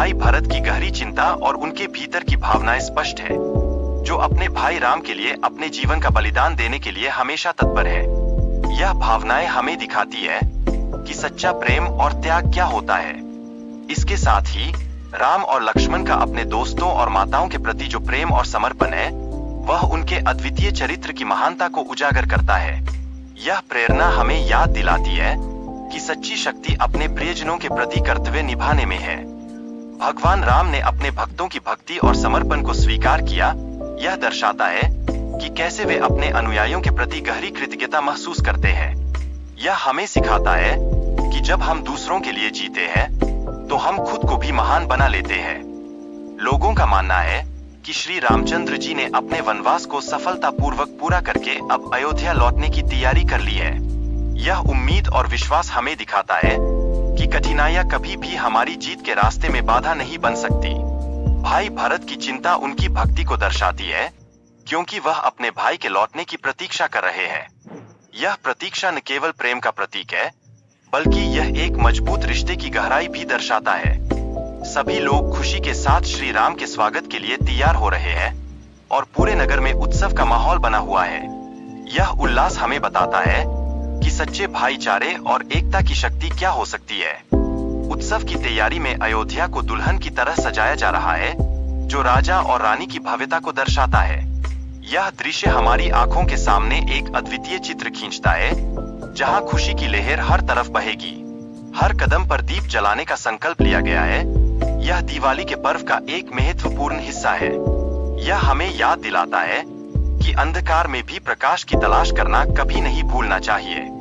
भाई भरत की गहरी चिंता और उनके भीतर की भावनाएं स्पष्ट है, जो अपने भाई राम के लिए अपने जीवन का बलिदान देने के लिए हमेशा तत्पर है। यह भावनाएं हमें दिखाती है कि सच्चा प्रेम और त्याग क्या होता है। इसके साथ ही राम और लक्ष्मण का अपने दोस्तों और माताओं के प्रति जो प्रेम और समर्पण है, वह उनके अद्वितीय चरित्र की महानता को उजागर करता है। यह प्रेरणा हमें याद दिलाती है कि सच्ची शक्ति अपने प्रियजनों के प्रति कर्तव्य निभाने में है। भगवान राम ने अपने भक्तों की भक्ति और समर्पण को स्वीकार किया। यह दर्शाता है कि कैसे वे अपने अनुयायियों के प्रति गहरी कृतज्ञता महसूस करते हैं। यह हमें सिखाता है कि जब हम दूसरों के लिए जीते हैं तो हम खुद को भी महान बना लेते हैं। लोगों का मानना है कि श्री रामचंद्र जी ने अपने वनवास को सफलतापूर्वक पूरा करके अब अयोध्या लौटने की तैयारी कर ली है। यह उम्मीद और विश्वास हमें दिखाता है कि कठिनाइयां कभी भी हमारी जीत के रास्ते में बाधा नहीं बन सकती। भाई भरत की चिंता उनकी भक्ति को दर्शाती है, क्योंकि वह अपने भाई के लौटने की प्रतीक्षा कर रहे हैं। यह प्रतीक्षा न केवल प्रेम का प्रतीक है, बल्कि यह एक मजबूत रिश्ते की गहराई भी दर्शाता है। सभी लोग खुशी के साथ श्री राम के स्वागत के लिए तैयार हो रहे हैं और पूरे नगर में उत्सव का माहौल बना हुआ है। यह उल्लास हमें बताता है कि सच्चे भाईचारे और एकता की शक्ति क्या हो सकती है। उत्सव की तैयारी में अयोध्या को दुल्हन की तरह सजाया जा रहा है, जो राजा और रानी की भव्यता को दर्शाता है। यह दृश्य हमारी आंखों के सामने एक अद्वितीय चित्र खींचता है, जहां खुशी की लहर हर तरफ बहेगी। हर कदम पर दीप जलाने का संकल्प लिया गया है। यह दिवाली के पर्व का एक महत्वपूर्ण हिस्सा है। यह हमें याद दिलाता है कि अंधकार में भी प्रकाश की तलाश करना कभी नहीं भूलना चाहिए।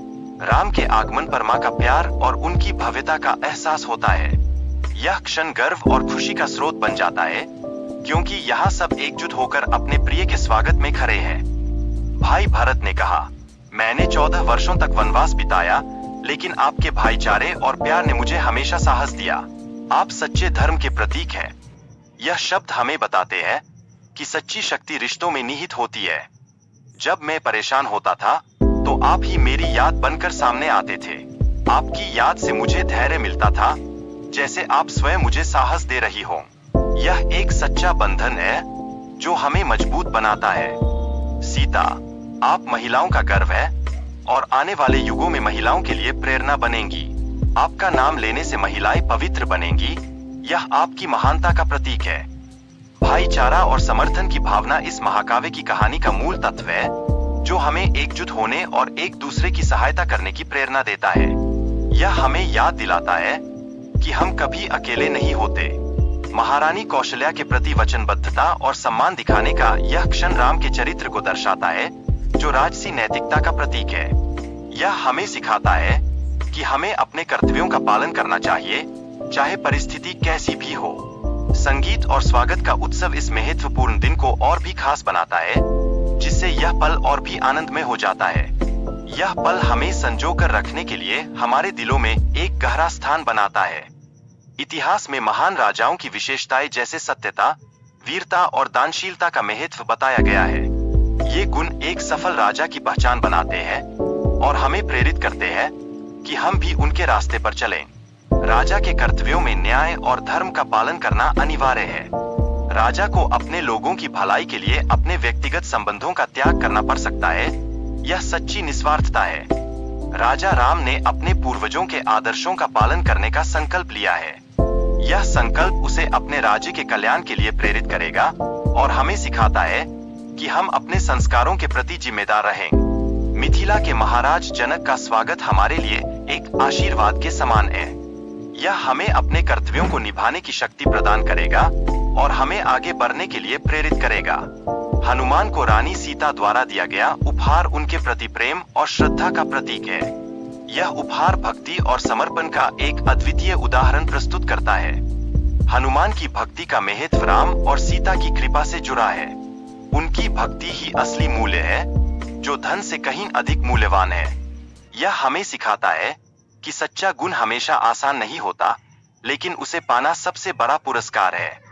राम के आगमन पर मां का प्यार और उनकी भव्यता का एहसास होता है। यह क्षण गर्व और खुशी का स्रोत बन जाता है, क्योंकि यहाँ सब एकजुट होकर अपने प्रिय के स्वागत में खड़े हैं। भाई भरत ने कहा, मैंने 14 वर्षों तक वनवास बिताया, लेकिन आपके भाईचारे और प्यार ने मुझे हमेशा साहस दिया। आप सच्चे धर्म के प्रतीक हैं। यह शब्द हमें बताते हैं कि सच्ची शक्ति रिश्तों में निहित होती है। जब मैं परेशान होता था, तो आप ही मेरी याद बनकर सामने आते थे। आपकी याद से मुझे धैर्य मिलता था, जैसे आप स्वयं मुझे साहस दे रही हो। यह एक सच्चा बंधन है जो हमें मजबूत बनाता है। सीता, आप महिलाओं का गर्व है और आने वाले युगों में महिलाओं के लिए प्रेरणा बनेंगी। आपका नाम लेने से महिलाएं पवित्र बनेंगी। यह आपकी महानता का प्रतीक है। भाईचारा और समर्थन की भावना इस महाकाव्य की कहानी का मूल तत्व है, जो हमें एकजुट होने और एक दूसरे की सहायता करने की प्रेरणा देता है। यह हमें याद दिलाता है कि हम कभी अकेले नहीं होते। महारानी कौशल्या के प्रति वचनबद्धता और सम्मान दिखाने का यह क्षण राम के चरित्र को दर्शाता है, जो राजसी नैतिकता का प्रतीक है। यह हमें सिखाता है कि हमें अपने कर्तव्यों का पालन करना चाहिए, चाहे परिस्थिति कैसी भी हो। संगीत और स्वागत का उत्सव इस महत्वपूर्ण दिन को और भी खास बनाता है, जिससे यह पल और भी आनंदमय हो जाता है। यह पल हमें संजोकर रखने के लिए हमारे दिलों में एक गहरा स्थान बनाता है। इतिहास में महान राजाओं की विशेषताएं जैसे सत्यता, वीरता और दानशीलता का महत्व बताया गया है। ये गुण एक सफल राजा की पहचान बनाते हैं और हमें प्रेरित करते हैं कि हम भी उनके रास्ते पर चलें। राजा के कर्तव्यों में न्याय और धर्म का पालन करना अनिवार्य है। राजा को अपने लोगों की भलाई के लिए अपने व्यक्तिगत संबंधों का त्याग करना पड़ सकता है। यह सच्ची निस्वार्थता है। राजा राम ने अपने पूर्वजों के आदर्शों का पालन करने का संकल्प लिया है। यह संकल्प उसे अपने राज्य के कल्याण के लिए प्रेरित करेगा और हमें सिखाता है कि हम अपने संस्कारों के प्रति जिम्मेदार रहें। मिथिला के महाराज जनक का स्वागत हमारे लिए एक आशीर्वाद के समान है। यह हमें अपने कर्तव्यों को निभाने की शक्ति प्रदान करेगा और हमें आगे बढ़ने के लिए प्रेरित करेगा। हनुमान को रानी सीता द्वारा दिया गया उपहार उनके प्रति प्रेम और श्रद्धा का प्रतीक है। यह उपहार भक्ति और समर्पण का एक अद्वितीय उदाहरण प्रस्तुत करता है। हनुमान की भक्ति का महत्व राम और सीता की कृपा से जुड़ा है। उनकी भक्ति ही असली मूल्य है, जो धन से कहीं अधिक मूल्यवान है। यह हमें सिखाता है कि सच्चा गुण हमेशा आसान नहीं होता, लेकिन उसे पाना सबसे बड़ा पुरस्कार है।